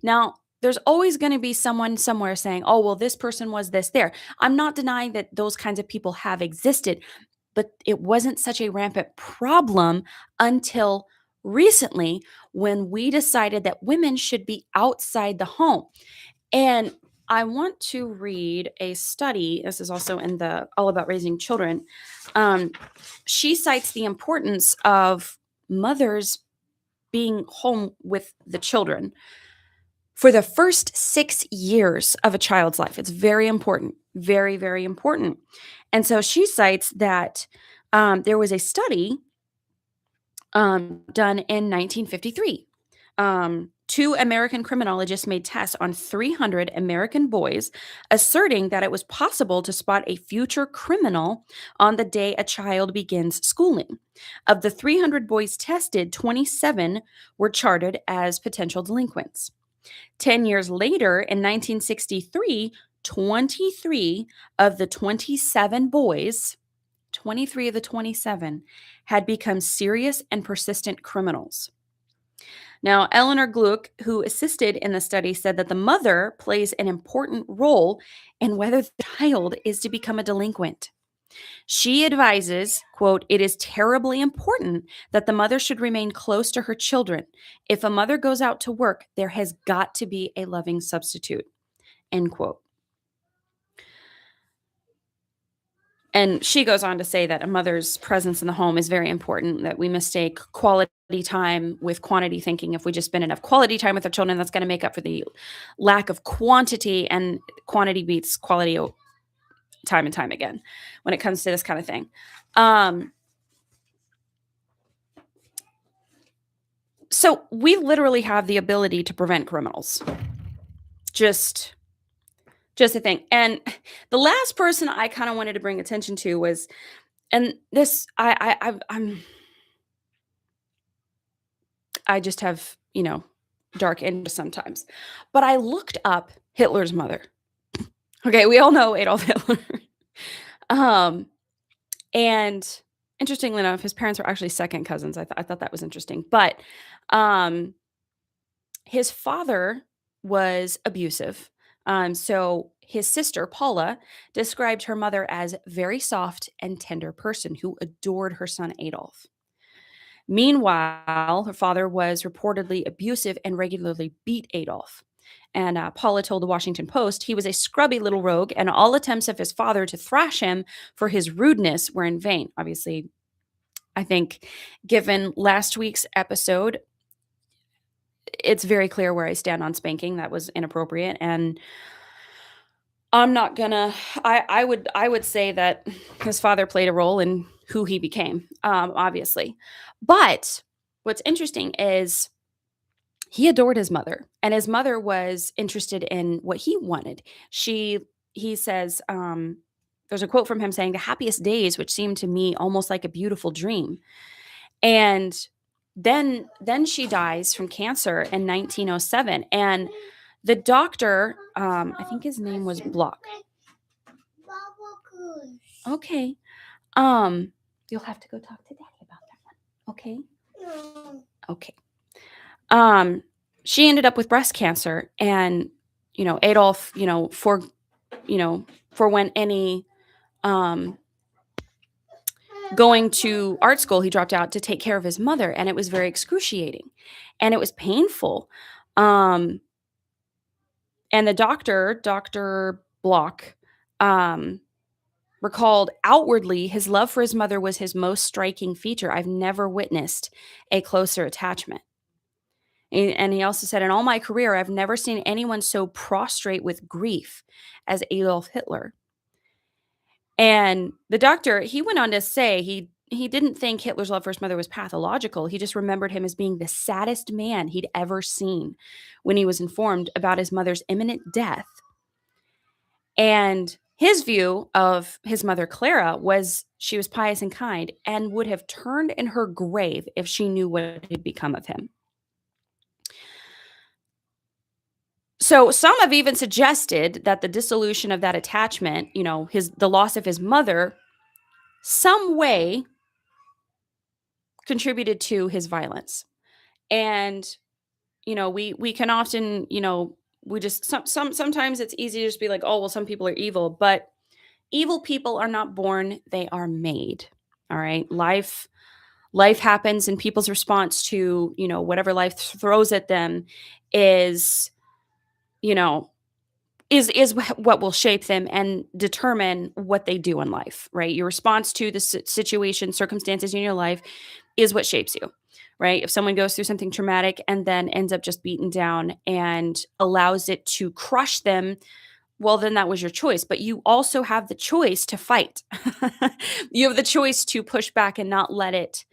Speaker 1: Now, there's always going to be someone somewhere saying, "Oh, well, this person was this there." I'm not denying that those kinds of people have existed, but it wasn't such a rampant problem until recently, when we decided that women should be outside the home. And I want to read a study. This is also in the All About Raising Children. Um, she cites the importance of mothers being home with the children for the first 6 years of a child's life. It's very important, very, very important. And so she cites that there was a study done in 1953. Two American criminologists made tests on 300 American boys, asserting that it was possible to spot a future criminal on the day a child begins schooling. Of the 300 boys tested, 27 were charted as potential delinquents. 10 years later, in 1963, 23 of the 27 boys, 23 of the 27 had become serious and persistent criminals. Now, Eleanor Gluck, who assisted in the study, said that the mother plays an important role in whether the child is to become a delinquent. She advises, quote, "It is terribly important that the mother should remain close to her children. If a mother goes out to work, there has got to be a loving substitute," end quote. And she goes on to say that a mother's presence in the home is very important, that we mistake quality time with quantity thinking. If we just spend enough quality time with our children, that's going to make up for the lack of quantity, and quantity beats quality time and time again when it comes to this kind of thing. So we literally have the ability to prevent criminals. Just a thing. And the last person I kind of wanted to bring attention to was, and this I just have, dark interests sometimes. But I looked up Hitler's mother. Okay, we all know Adolf Hitler. um, and interestingly enough, his parents were actually second cousins. I thought that was interesting. But um, his father was abusive. So his sister, Paula, described her mother as very soft and tender person who adored her son Adolf. Meanwhile, her father was reportedly abusive and regularly beat Adolf. And Paula told the Washington Post he was a scrubby little rogue, and all attempts of his father to thrash him for his rudeness were in vain. Obviously, I think given last week's episode, it's very clear where I stand on spanking. That was inappropriate, and I'm not gonna. I would say that his father played a role in who he became, obviously. But what's interesting is he adored his mother, and his mother was interested in what he wanted. He says, there's a quote from him saying, "The happiest days, which seemed to me almost like a beautiful dream." And then she dies from cancer in 1907, and the doctor, I think his name was Block. Okay. Um, you'll have to go talk to Daddy about that one. Okay.
Speaker 2: No.
Speaker 1: Okay. Um, she ended up with breast cancer, and Adolf, forwent any um going to art school. He dropped out to take care of his mother, and it was very excruciating, and it was painful. Um, and the doctor, Dr. Block, um, recalled outwardly his love for his mother was his most striking feature. I've never witnessed a closer attachment. And he also said, in all my career, I've never seen anyone so prostrate with grief as Adolf Hitler. And the doctor, he went on to say he didn't think Hitler's love for his mother was pathological. He just remembered him as being the saddest man he'd ever seen when he was informed about his mother's imminent death. And his view of his mother, Clara, was she was pious and kind and would have turned in her grave if she knew what had become of him. So some have even suggested that the dissolution of that attachment, the loss of his mother, some way contributed to his violence. And we can often, we just sometimes it's easy to just be like, oh well, some people are evil, but evil people are not born, they are made. All right. Life happens, and people's response to, whatever life throws at them is, you know, is what will shape them and determine what they do in life, right? Your response to the situation, circumstances in your life is what shapes you, right? If someone goes through something traumatic and then ends up just beaten down and allows it to crush them, well, then that was your choice. But you also have the choice to fight. You have the choice to push back and not let it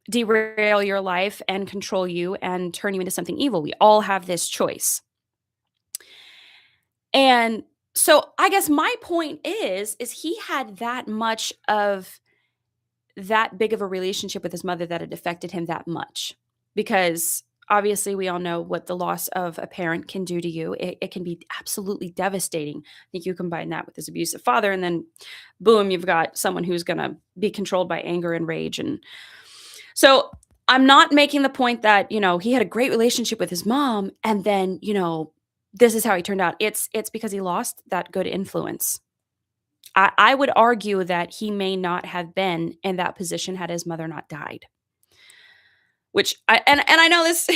Speaker 1: derail your life and control you and turn you into something evil. We all have this choice. And so I guess my point is he had that much of that big of a relationship with his mother that it affected him that much. Because obviously we all know what the loss of a parent can do to you. It can be absolutely devastating. I think you combine that with his abusive father, and then boom, you've got someone who's going to be controlled by anger and rage. And so I'm not making the point that, he had a great relationship with his mom and then, this is how he turned out. It's because he lost that good influence. I would argue that he may not have been in that position had his mother not died. Which I know this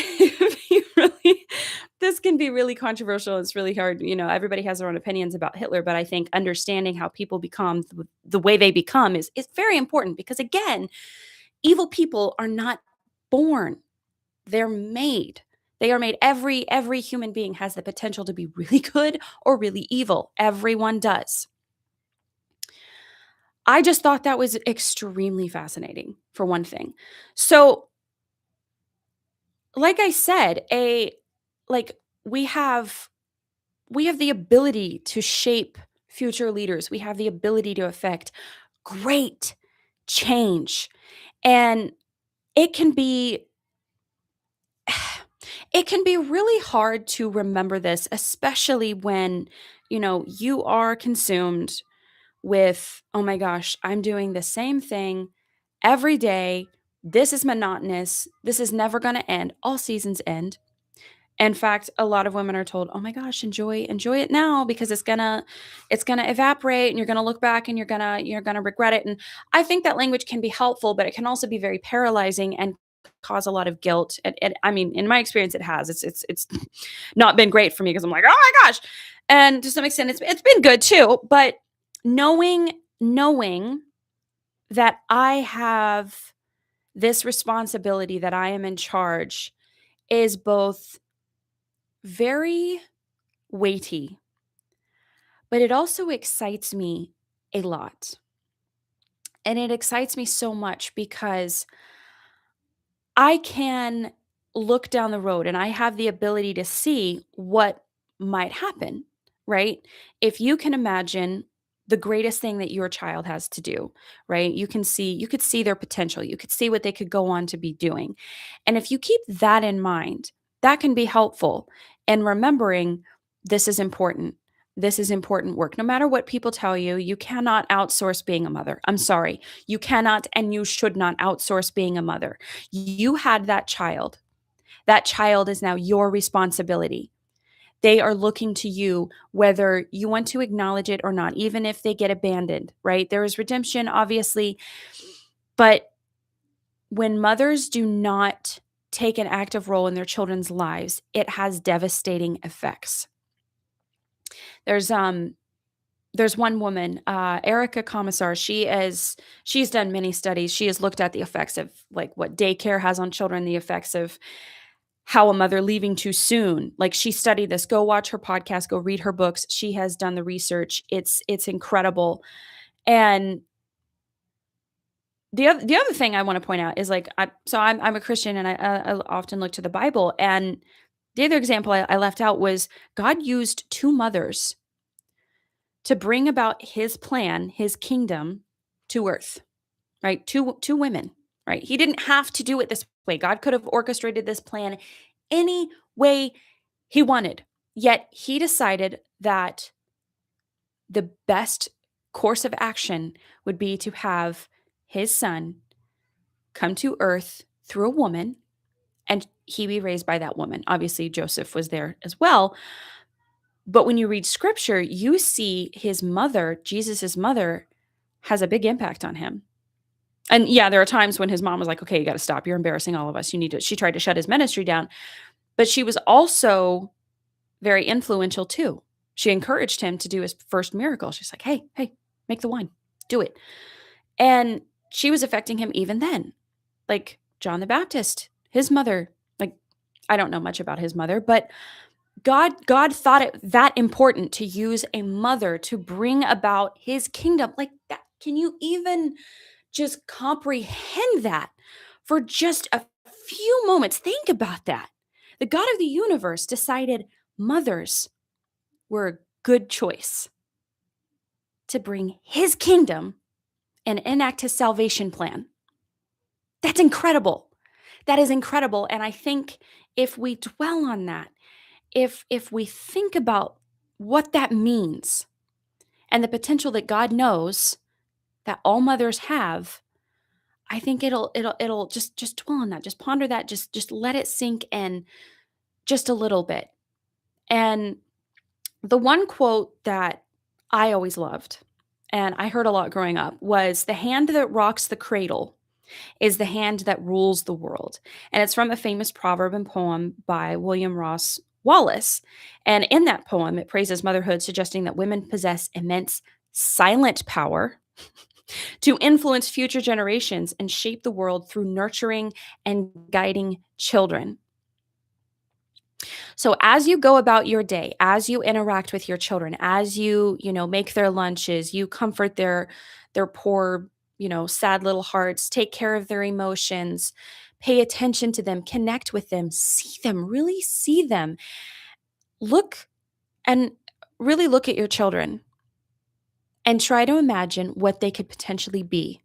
Speaker 1: this can be really controversial. It's really hard. Everybody has their own opinions about Hitler, but I think understanding how people become the way they become is very important, because again, evil people are not born. They're made. They are made. Every human being has the potential to be really good or really evil. Everyone does. I just thought that was extremely fascinating, for one thing. So, like I said, we have the ability to shape future leaders. We have the ability to affect great change. And it can be really hard to remember this, especially when, you are consumed with, oh my gosh, I'm doing the same thing every day. This is monotonous. This is never going to end. All seasons end. In fact, a lot of women are told, "Oh my gosh, enjoy it now because it's gonna evaporate and you're gonna look back and you're gonna regret it." And I think that language can be helpful, but it can also be very paralyzing and cause a lot of guilt. I mean, in my experience, it has. It's not been great for me because I'm like, "Oh my gosh," and to some extent, it's been good too. But knowing that I have this responsibility, that I am in charge, is both very weighty, but it also excites me a lot. And it excites me so much because I can look down the road and I have the ability to see what might happen, right? If you can imagine the greatest thing that your child has to do, right? You could see their potential. You could see what they could go on to be doing. And if you keep that in mind, that can be helpful. And remembering this is important. This is important work. No matter what people tell you, you cannot outsource being a mother. I'm sorry. You cannot and you should not outsource being a mother. You had that child. That child is now your responsibility. They are looking to you, whether you want to acknowledge it or not, even if they get abandoned, right? There is redemption, obviously. But when mothers do not take an active role in their children's lives, it has devastating effects. There's one woman, Erica Commissar. She's done many studies. She has looked at the effects of like what daycare has on children, the effects of how a mother leaving too soon. Like she studied this. Go watch her podcast, go read her books. She has done the research. It's incredible. And the other thing I want to point out is like I'm a Christian and I often look to the Bible. And the other example I left out was God used two mothers to bring about his plan, his kingdom to earth, right? Two women, right? He didn't have to do it this way. God could have orchestrated this plan any way he wanted. Yet he decided that the best course of action would be to have his son come to earth through a woman and he be raised by that woman. Obviously, Joseph was there as well. But when you read scripture, you see his mother, Jesus's mother, has a big impact on him. And yeah, there are times when his mom was like, okay, you got to stop. You're embarrassing all of us. She tried to shut his ministry down. But she was also very influential too. She encouraged him to do his first miracle. She's like, hey, make the wine, do it. And she was affecting him even then. Like John the Baptist, his mother, like, I don't know much about his mother, but God thought it that important to use a mother to bring about his kingdom. Like that, can you even just comprehend that for just a few moments? Think about that. The God of the universe decided mothers were a good choice to bring his kingdom and enact his salvation plan. That's incredible. That is incredible. And I think if we dwell on that, if we think about what that means and the potential that God knows that all mothers have, I think it'll just dwell on that, just ponder that, just let it sink in just a little bit. And the one quote that I always loved, and I heard a lot growing up, was the hand that rocks the cradle is the hand that rules the world. And it's from a famous proverb and poem by William Ross Wallace. And in that poem, it praises motherhood, suggesting that women possess immense silent power to influence future generations and shape the world through nurturing and guiding children. So as you go about your day, as you interact with your children, as you make their lunches, you comfort their poor, sad little hearts, take care of their emotions, pay attention to them, connect with them, see them, really see them. Look and really look at your children and try to imagine what they could potentially be.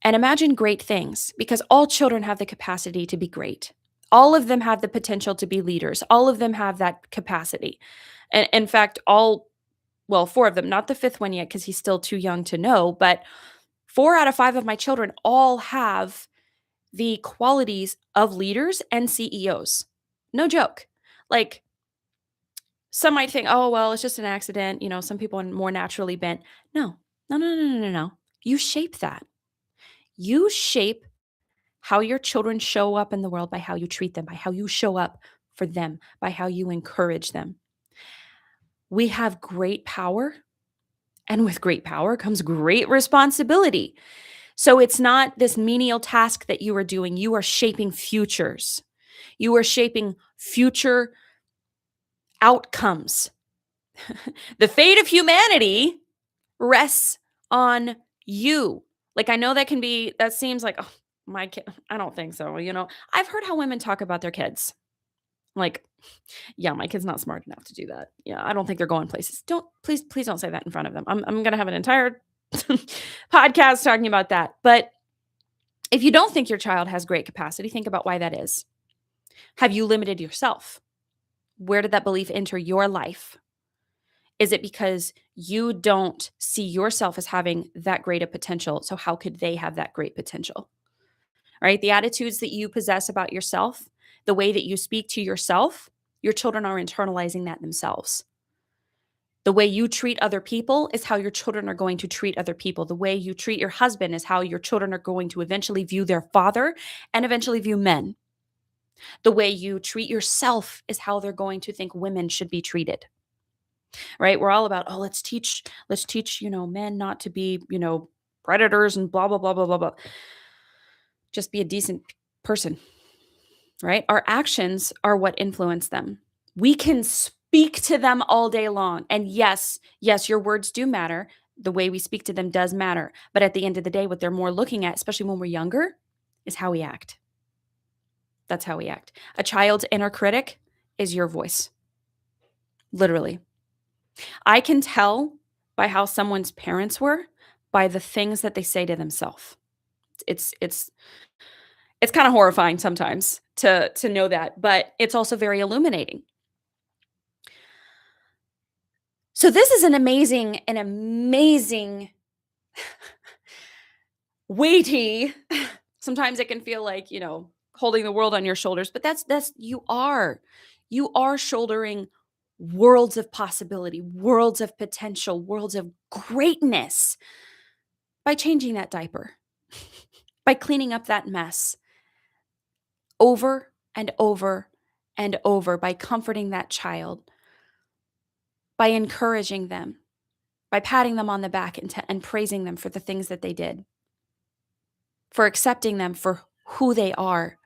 Speaker 1: And imagine great things, because all children have the capacity to be great. All of them have the potential to be leaders. All of them have that capacity. And in fact, four of them, not the fifth one yet, because he's still too young to know, but 4 out of 5 of my children all have the qualities of leaders and CEOs. No joke. Like, some might think, oh, well, it's just an accident. Some people are more naturally bent. No, no, no, no, no, no, no. You shape that. You shape how your children show up in the world by how you treat them, by how you show up for them, by how you encourage them. We have great power, and with great power comes great responsibility. So it's not this menial task that you are doing. You are shaping futures. You are shaping future outcomes. The fate of humanity rests on you. Like, I know that seems like, oh, my kid. I don't think so. I've heard how women talk about their kids. Like, yeah, my kid's not smart enough to do that. Yeah, I don't think they're going places. Please don't say that in front of them. I'm going to have an entire podcast talking about that. But if you don't think your child has great capacity, think about why that is. Have you limited yourself? Where did that belief enter your life? Is it because you don't see yourself as having that great a potential? So how could they have that great potential? Right? The attitudes that you possess about yourself, the way that you speak to yourself, your children are internalizing that themselves. The way you treat other people is how your children are going to treat other people. The way you treat your husband is how your children are going to eventually view their father and eventually view men. The way you treat yourself is how they're going to think women should be treated. Right? We're all about, oh, let's teach, men not to be, predators and blah, blah, blah, blah, blah, blah. Just be a decent person. Right? Our actions are what influence them. We can speak to them all day long. And yes, your words do matter. The way we speak to them does matter. But at the end of the day, what they're more looking at, especially when we're younger, is how we act. That's how we act. A child's inner critic is your voice. Literally. I can tell by how someone's parents were by the things that they say to themselves. It's kind of horrifying sometimes to know that, but it's also very illuminating. So this is an amazing weighty. Sometimes it can feel like, holding the world on your shoulders, but that's you are shouldering worlds of possibility, worlds of potential, worlds of greatness by changing that diaper, by cleaning up that mess over and over and over, by comforting that child, by encouraging them, by patting them on the back and praising them for the things that they did, for accepting them for who they are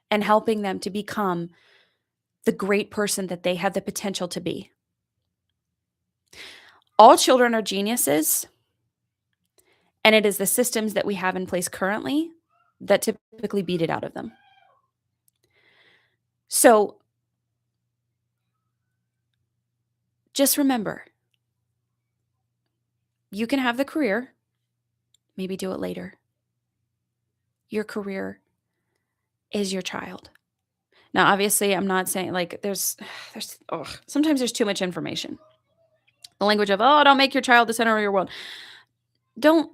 Speaker 1: and helping them to become the great person that they have the potential to be. All children are geniuses, and it is the systems that we have in place currently that typically beat it out of them. So just remember, you can have the career, maybe do it later. Your career is your child. Now, obviously, I'm not saying like sometimes there's too much information. The language of, oh, don't make your child the center of your world. Don't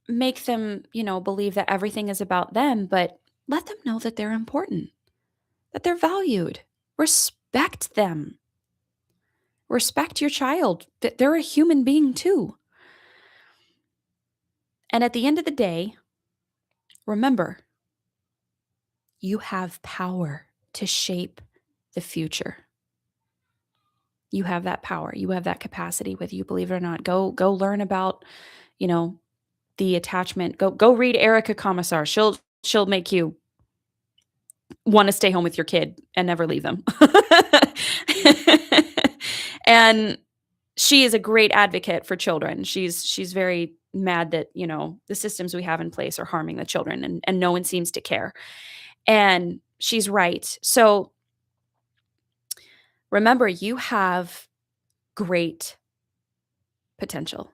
Speaker 1: make them, believe that everything is about them, but let them know that they're important, that they're valued. Respect them. Respect your child, that they're a human being too. And at the end of the day, remember, you have power to shape the future. You have that power. You have that capacity, whether you believe it or not. Go learn about, the attachment. Go read Erica Commissar. She'll make you want to stay home with your kid and never leave them. And she is a great advocate for children. She's very mad that, the systems we have in place are harming the children and no one seems to care. And she's right. So remember, you have great potential.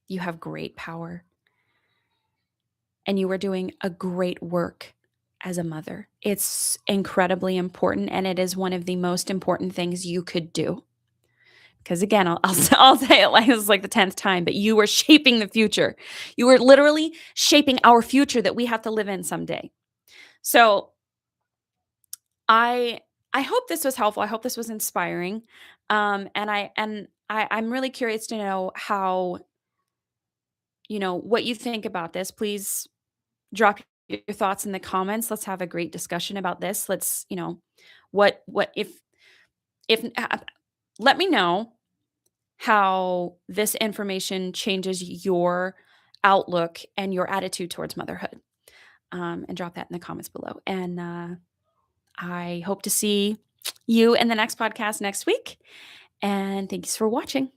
Speaker 1: You have great power. And you are doing a great work as a mother. It's incredibly important, and it is one of the most important things you could do. because again, I'll say it like this is like the 10th time, but you are shaping the future. You are literally shaping our future that we have to live in someday. So I I hope this was helpful. I hope this was inspiring. I'm really curious to know how, what you think about this. Please drop your thoughts in the comments. Let's have a great discussion about this. Let's, what if let me know how this information changes your outlook and your attitude towards motherhood. And drop that in the comments below. And I hope to see you in the next podcast next week. And thanks for watching.